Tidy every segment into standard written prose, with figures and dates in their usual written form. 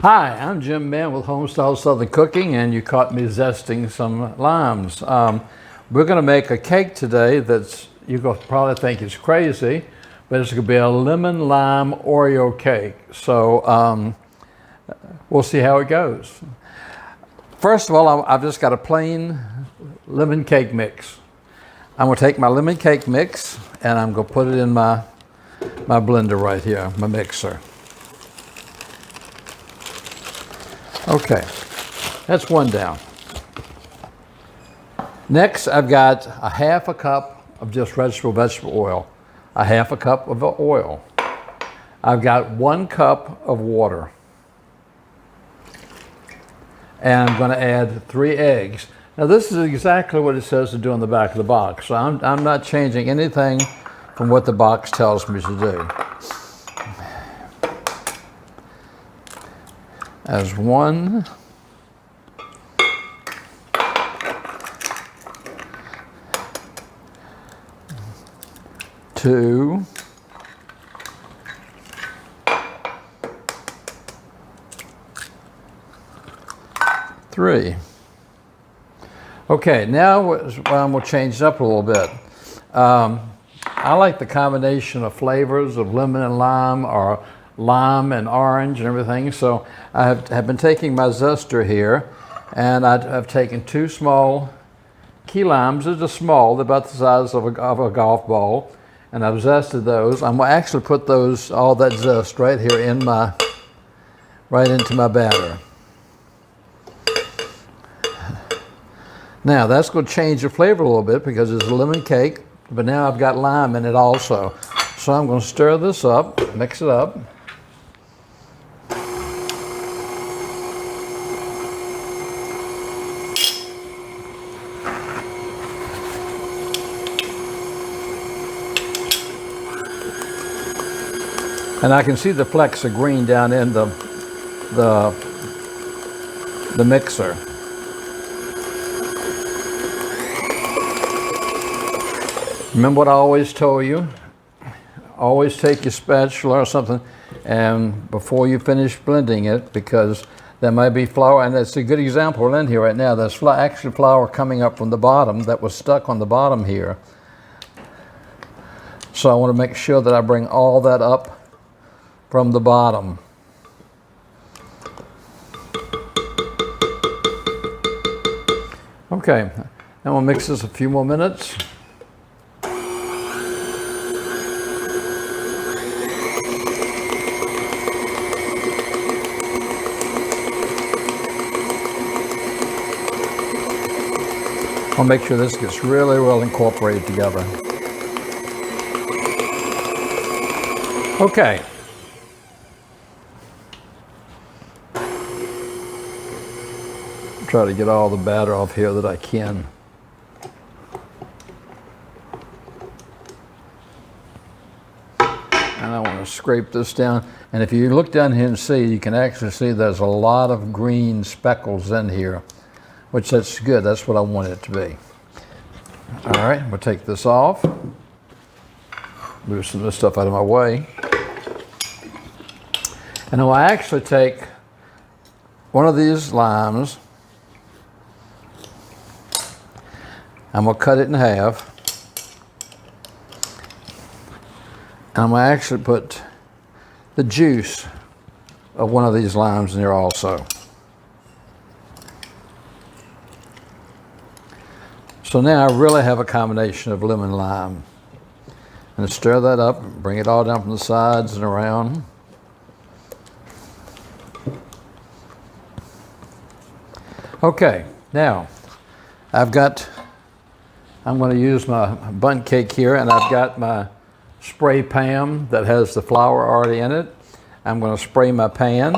Hi, I'm Jim Mann with Homestyle Southern Cooking, and you caught me zesting some limes. We're going to make a cake today that's, you're going to probably think it's crazy, but it's going to be a lemon lime Oreo cake. So we'll see how it goes. First of all, I've just got a plain lemon cake mix. I'm going to take my lemon cake mix and I'm going to put it in my blender right here, my mixer. Okay, that's one down. Next, I've got a half a cup of just vegetable oil, a half a cup of oil. I've got 1 cup of water. And I'm going to add 3 eggs. Now this is exactly what it says to do on the back of the box. So I'm not changing anything from what the box tells me to do. As 1, 2, 3. Okay, now we'll change it up a little bit. I like the combination of flavors of lemon and lime, or lime and orange and everything. So I have been taking my zester here, and I've taken 2 small key limes. They're just small, they're about the size of a golf ball, and I've zested those. I'm going to actually put all that zest right here right into my batter. Now that's going to change the flavor a little bit because it's a lemon cake, but now I've got lime in it also. So I'm going to stir this up, mix it up. And I can see the flecks of green down in the mixer. Remember what I always told you? Always take your spatula or something, and before you finish blending it, because there might be flour, and it's a good example in here right now. There's actually flour coming up from the bottom that was stuck on the bottom here. So I want to make sure that I bring all that up from the bottom. Okay, and we'll mix this a few more minutes. I'll make sure this gets really well incorporated together. Okay. Try to get all the batter off here that I can. And I want to scrape this down. And if you look down here and see, you can actually see there's a lot of green speckles in here, which that's good. That's what I want it to be. All right, we'll take this off. Move some of this stuff out of my way. And I'll actually take one of these limes. I'm going to cut it in half. And I'm going to actually put the juice of one of these limes in there also. So now I really have a combination of lemon and lime. And stir that up, bring it all down from the sides and around. Okay, now I'm going to use my bundt cake here, and I've got my spray pan that has the flour already in it. I'm going to spray my pan,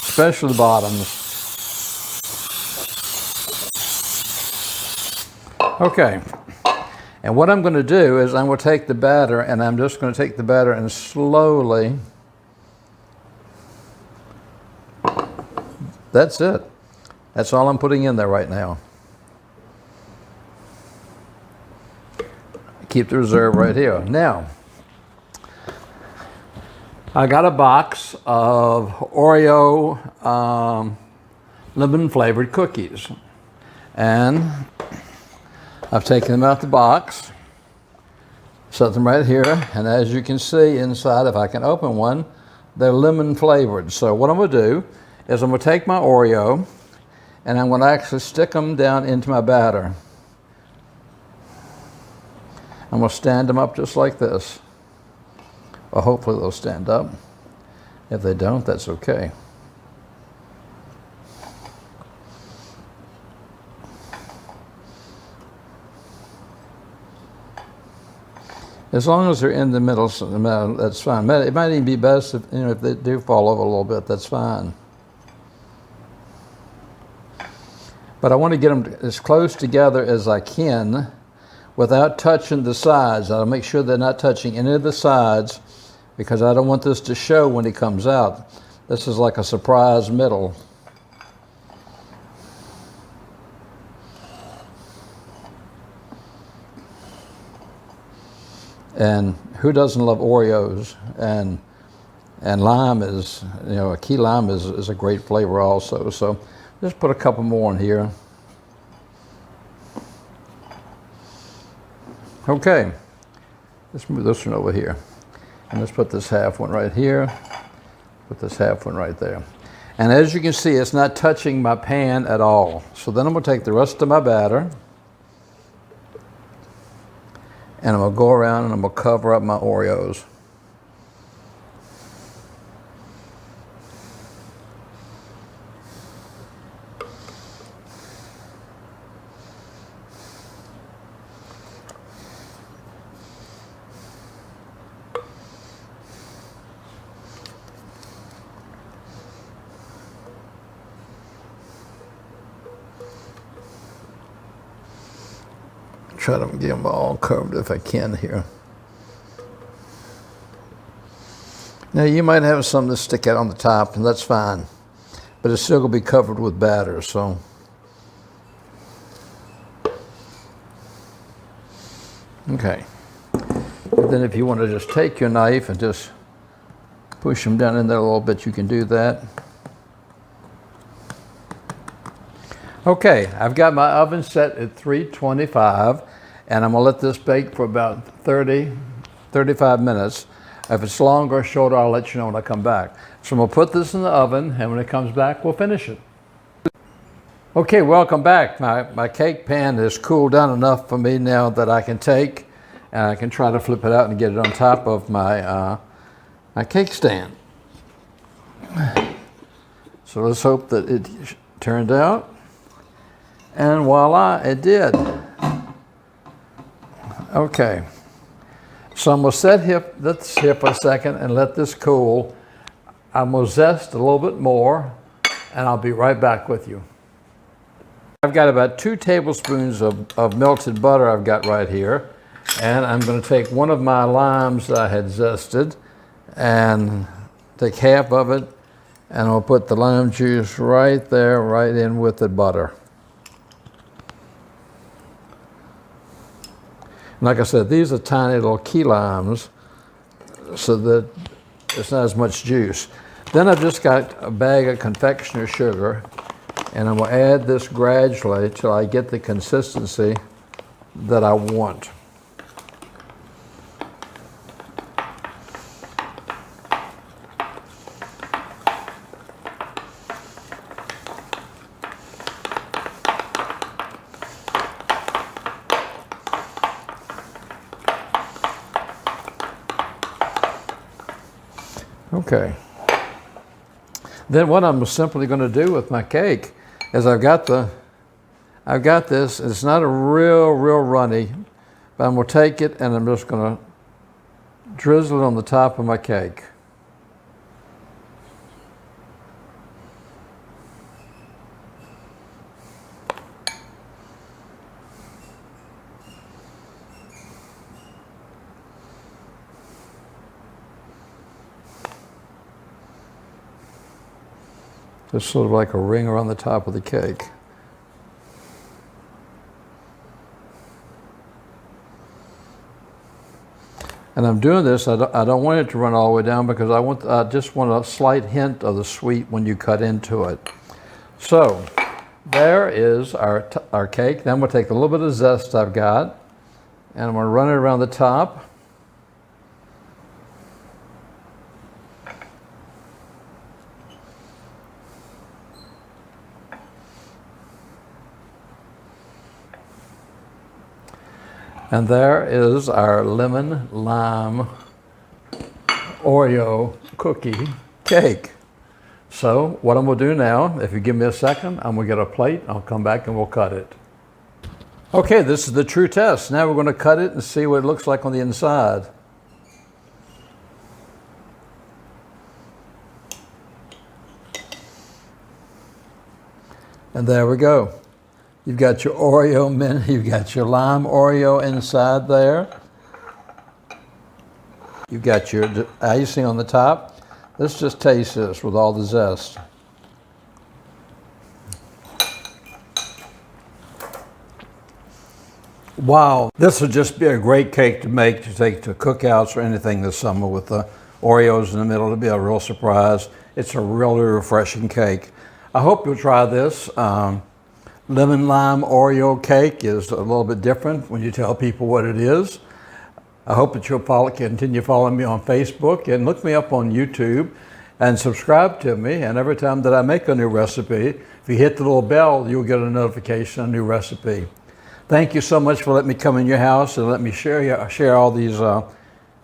especially the bottoms. Okay, and what I'm going to do is I'm going to take the batter, and I'm just going to take the batter and slowly, that's it. That's all I'm putting in there right now. Keep the reserve right here. Now, I got a box of Oreo lemon flavored cookies, and I've taken them out the box, set them right here, and as you can see inside, if I can open one, they're lemon flavored. So what I'm going to do is I'm going to take my Oreo and I'm going to actually stick them down into my batter. I'm going to stand them up just like this. Well, hopefully they'll stand up. If they don't, that's okay. As long as they're in the middle, that's fine. It might even be best if, if they do fall over a little bit, that's fine. But I want to get them as close together as I can without touching the sides. I'll make sure they're not touching any of the sides because I don't want this to show when it comes out. This is like a surprise middle. And who doesn't love Oreos? And lime is, a key lime is a great flavor also. So just put a couple more in here. Okay, let's move this one over here. And let's put this half one right here. Put this half one right there. And as you can see, it's not touching my pan at all. So then I'm going to take the rest of my batter. And I'm going to go around and I'm going to cover up my Oreos. Try to get them all covered if I can here. Now you might have some that stick out on the top, and that's fine, but it's still going to be covered with batter. So okay, and then if you want to just take your knife and just push them down in there a little bit, you can do that. Okay, I've got my oven set at 325, and I'm gonna let this bake for about 35 minutes. If it's longer or shorter, I'll let you know when I come back. So I'm gonna put this in the oven, and when it comes back, we'll finish it. Okay, welcome back. My cake pan has cooled down enough for me now that I can take, and I can try to flip it out and get it on top of my, my cake stand. So let's hope that it turned out. And voila, it did. Okay, so I'm gonna set this here for a second and let this cool. I'm gonna zest a little bit more, and I'll be right back with you. I've got about 2 tablespoons of melted butter I've got right here, and I'm gonna take one of my limes that I had zested and take half of it, and I'll put the lime juice right there, right in with the butter. Like I said, these are tiny little key limes, so that it's not as much juice. Then I've just got a bag of confectioner sugar, and I'm going to add this gradually till I get the consistency that I want. Okay. Then what I'm simply going to do with my cake is I've got this. It's not a real runny, but I'm going to take it and I'm just going to drizzle it on the top of my cake. Just sort of like a ring around the top of the cake. And I'm doing this, I don't want it to run all the way down because I just want a slight hint of the sweet when you cut into it. So there is our cake. Then we'll take a little bit of zest I've got and I'm going to run it around the top. And there is our lemon lime Oreo cookie cake. So what I'm going to do now, if you give me a second, I'm going to get a plate. I'll come back and we'll cut it. Okay, this is the true test. Now we're going to cut it and see what it looks like on the inside. And there we go. You've got your Oreo mint, you've got your lime Oreo inside there. You've got your icing on the top. Let's just taste this with all the zest. Wow, this would just be a great cake to make to take to cookouts or anything this summer with the Oreos in the middle. It'll be a real surprise. It's a really refreshing cake. I hope you'll try this. Lemon lime Oreo cake is a little bit different when you tell people what it is. I hope that you'll continue following me on Facebook and look me up on YouTube and subscribe to me. And every time that I make a new recipe, if you hit the little bell, you'll get a notification, a new recipe. Thank you so much for letting me come in your house and let me share all these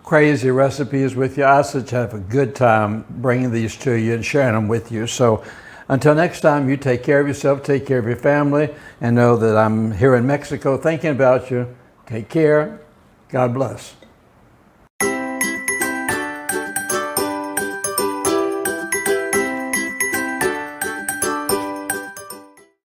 crazy recipes with you. I such have a good time bringing these to you and sharing them with you. So until next time, you take care of yourself, take care of your family, and know that I'm here in Mexico thinking about you. Take care. God bless.